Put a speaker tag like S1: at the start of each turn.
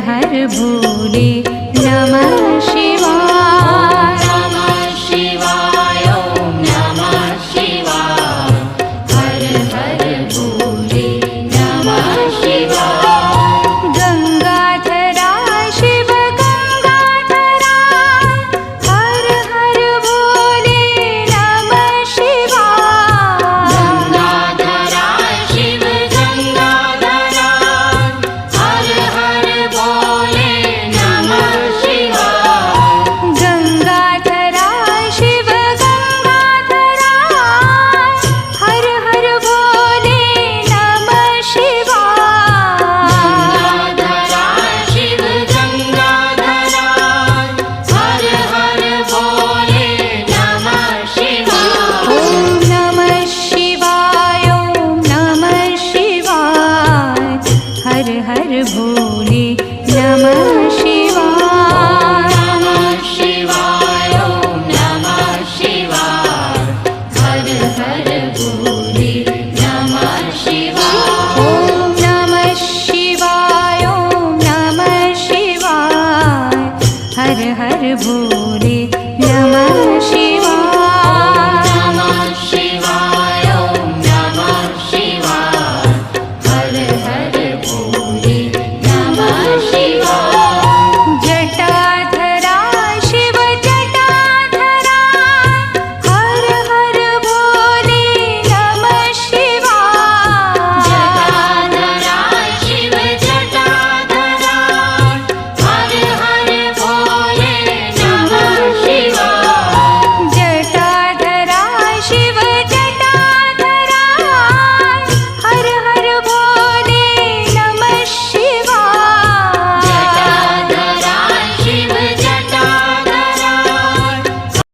S1: हर भोले नमः शिवाय।
S2: नमः शिवाय ॐ नमः शिवाय। हर हर भोले नमः शिवाय।
S1: गंगाधरा शिव गंगाधरा हर हर भोले नमः शिवाय।
S2: गंगाधरा शिव गंगाधरा हर हर भोले नमः शिवाय।
S1: गंगाधरा शिव गंगाधरा हर हर भोले नमः शिवाय।
S2: गंगाधरा शिव गंगाधरा हर हर भोले नमः शिवाय।
S1: ॐ नमः शिवाय ॐ नमः शिवाय। हर हर भोले नमः शिवाय।
S2: नमः शिवाय ॐ नमः शिवाय। हर हर भोले नमः शिवाय।
S1: ॐ नमः शिवाय ॐ नमः शिवाय। हर हर भोले